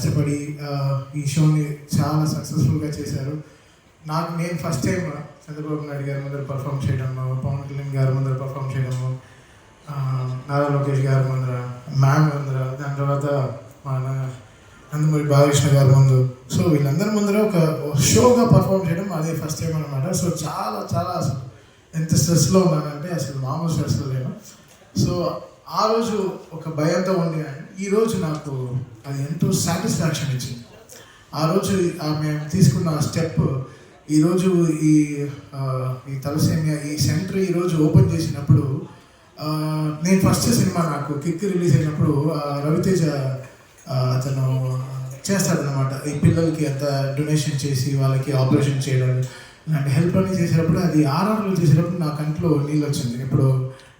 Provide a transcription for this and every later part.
కష్టపడి ఈ షోని చాలా సక్సెస్ఫుల్గా చేశారు. నేను ఫస్ట్ టైం చంద్రబాబు నాయుడు గారి ముందర పర్ఫామ్ చేయడము, పవన్ కళ్యాణ్ గారి ముందర పర్ఫామ్ చేయడము, నారా లోకేష్ గారి ముందర, మ్యామ్ ముందర, దాని తర్వాత మన నందమూరి బాలకృష్ణ గారి ముందు, సో వీళ్ళందరి ముందర ఒక షోగా పర్ఫామ్ చేయడం అదే ఫస్ట్ టైం అనమాట. సో చాలా చాలా అసలు ఎంత స్ట్రెస్లో ఉన్నానంటే అసలు మామూలు స్ట్రెస్లో లేను. సో ఆ రోజు ఒక భయంతో ఉండి ఈరోజు నాకు అది ఎంతో సాటిస్ఫాక్షన్ ఇచ్చింది. ఆ రోజు మేము తీసుకున్న స్టెప్ ఈరోజు ఈ తలసేమియా ఈ సెంటర్ ఈరోజు ఓపెన్ చేసినప్పుడు, నేను ఫస్ట్ సినిమా నాకు కిక్ రిలీజ్ అయినప్పుడు రవితేజ అతను చేస్తాడనమాట ఈ పిల్లలకి అంత డొనేషన్ చేసి వాళ్ళకి ఆపరేషన్ చేయడం ఇలాంటి హెల్ప్ అని చేసేటప్పుడు, అది ఆర్ఆర్లో చేసేటప్పుడు నా కంట్లో నీళ్ళు వచ్చింది. ఇప్పుడు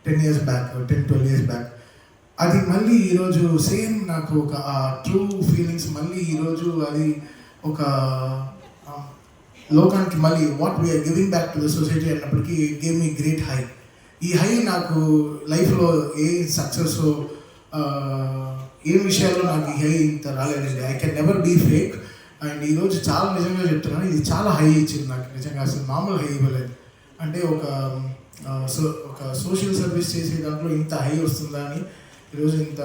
10-12 years బ్యాక్. అది మళ్ళీ ఈరోజు సేమ్ నాకు ఒక ట్రూ ఫీలింగ్స్ మళ్ళీ ఈరోజు అది ఒక లోకానికి మళ్ళీ what we're giving back to the society అన్నప్పటికీ గేవ్ మీ గ్రేట్ హై. ఈ హై నాకు లైఫ్లో ఏ సక్సెస్ ఏ విషయాల్లో నాకు ఈ హై ఇంత రాలేదండి. I can never be fake. And ఈరోజు చాలా నిజంగా చెప్తున్నాను, ఇది చాలా హై ఇచ్చింది నాకు నిజంగా. అసలు మామూలు హై ఇవ్వలేదు. అంటే ఒక సోషల్ సర్వీస్ చేసే దాంట్లో ఇంత హై వస్తుందా అని ఈరోజు ఇంత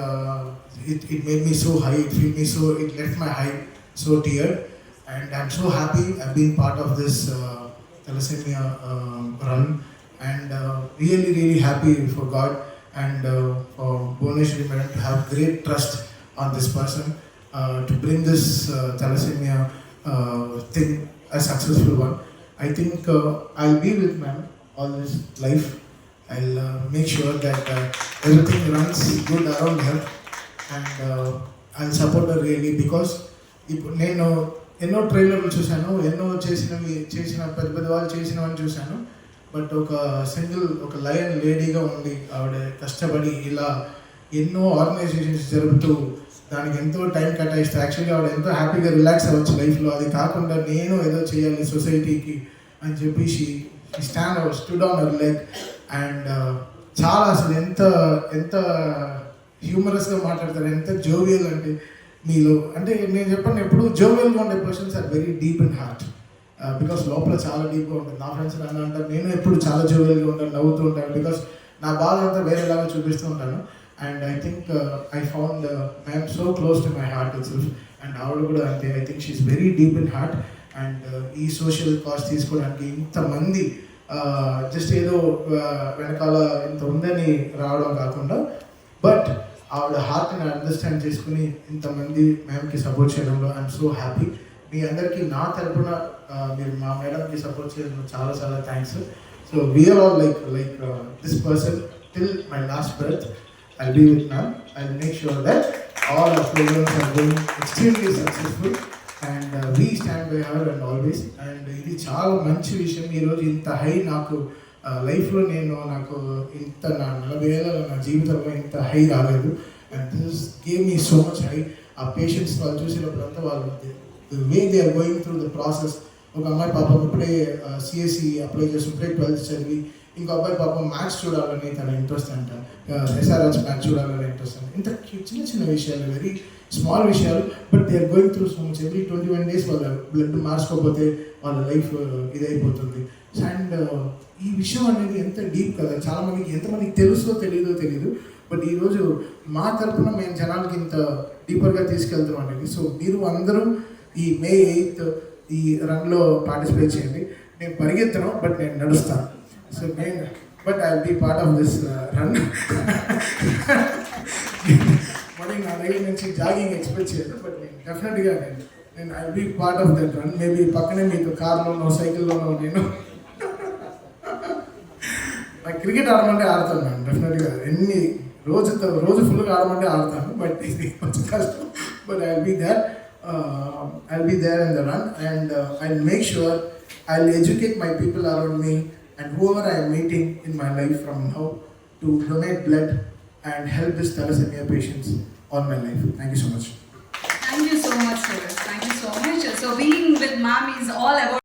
it made me so high, it feel me so, it left my high so tired. And I'm so happy I been part of this thalassemia run, and really happy for God and for Bhuvaneshwari madam to have great trust on this person to bring this thalassemia thing a successful one. I think I'll be with ma'am all this life. I'll make sure that everything runs good around her, and I'll support her really, because నేను ఎన్నో ట్రైలర్లు చూశాను, ఎన్నో చేసిన పెద్ద వాళ్ళు చేసినవని చూశాను. But ఒక lion లేడీగా ఉండి ఆవిడ కష్టపడి ఇలా ఎన్నో ఆర్గనైజేషన్స్ జరుపుతూ దానికి ఎంతో టైం కేటాయిస్తే యాక్చువల్లీ ఆవిడ ఎంతో హ్యాపీగా రిలాక్స్ అవ్వచ్చు లైఫ్లో. అది కాకుండా నేను ఏదో చేయాలి సొసైటీకి అని చెప్పి stood on her leg. And చాలా అసలు ఎంత హ్యూమరస్గా మాట్లాడతారు, ఎంత జోవియల్ అంటే మీలో. అంటే నేను చెప్పాను ఎప్పుడు జోవియల్గా ఉండే persons are very deep in heart, because లోపల చాలా డీప్గా ఉంటుంది. నా ఫ్రెండ్స్ నన్ను అంటారు నేను ఎప్పుడు చాలా జోవియల్గా ఉంటాను, నవ్వుతూ ఉంటాను, బికాస్ నా బాధ అంతా వేరేలాగా చూపిస్తూ ఉంటాను. And I think I found I'm so close to my heart itself. And ఆవిడ కూడా అంతే. I think she's very deep in heart. And ఈ సోషల్ కాస్ట్ తీసుకోవడానికి ఇంతమంది జస్ట్ ఏదో వెనకాల ఇంత ఉందని రావడం కాకుండా, బట్ ఆవిడ హార్ట్ని అండర్స్టాండ్ చేసుకుని ఇంతమంది మ్యామ్కి సపోర్ట్ చేయడంలో ఐఎమ్ సో హ్యాపీ. మీ అందరికీ నా తరపున మీరు మా మేడంకి సపోర్ట్ చేయడం చాలా చాలా thanks. So we are all like this person till my last breath. I'll be with ma'am. I'll make sure that all our programs are going extremely successful, and we stand by her and always. And ఇది చాలా మంచి విషయం. ఈరోజు ఇంత high నాకు లైఫ్లో నాకు ఇంత నా 40 ఏళ్ళ నా జీవితంలో ఇంత హై రాలేదు. And this gave me so much high. ఆ పేషెంట్స్ వాళ్ళు చూసినప్పుడంతా వాళ్ళు way they are going through the process. ఒక అమ్మాయి పాపం ఇప్పుడే సిఎస్సి అప్లై చేస్తుంటే 12th చదివి, ఇంకో అబ్బాయి పాపం మ్యాథ్స్ చూడాలని తన ఇంట్రెస్ట్ అంట, ఎస్ఆర్హెచ్ మ్యాథ్స్ చూడాలని ఇంట్రెస్ట్ అంట. ఇంత చిన్న విషయాలు, వెరీ స్మాల్ విషయాలు, but they are going through so much. Every 21 days వాళ్ళ బ్లడ్ మార్చుకోకపోతే వాళ్ళ లైఫ్ ఇదైపోతుంది. అండ్ ఈ విషయం అనేది ఎంత డీప్ కదా, చాలామందికి ఎంతమందికి తెలుసో తెలియదు. బట్ ఈరోజు మా తరఫున మేము జనాలకి ఇంత డీపర్గా తీసుకెళ్తాం అనేది. సో మీరు అందరూ ఈ May 8th ఈ రన్లో పార్టిసిపేట్ చేయండి. నేను పరిగెత్తను, బట్ నేను నడుస్తాను. So but I will be part of this run. మరి నా దగ్గర నుంచి జాగింగ్ ఎక్స్పెక్ట్ చేయదు, బట్ నేను డెఫినెట్గా నేను I will be part of that run. Maybe పక్కనే మీతో కార్లోనో సైకిల్లోనో నేను నాకు క్రికెట్ ఆడమంటే ఆడతాను నేను డెఫినెట్గా. రోజు ఫుల్గా ఆడమంటే ఆడతాను, బట్ ఇది కొంచెం కష్టం. But I will be there. I'll be there in the run, and I'll make sure I'll educate my people around me and whoever I am meeting in my life from now to donate blood and help these thalassemia patients all my life. Thank you so much. Thank you so much, sir. Thank you so much. So being with ma'am is all about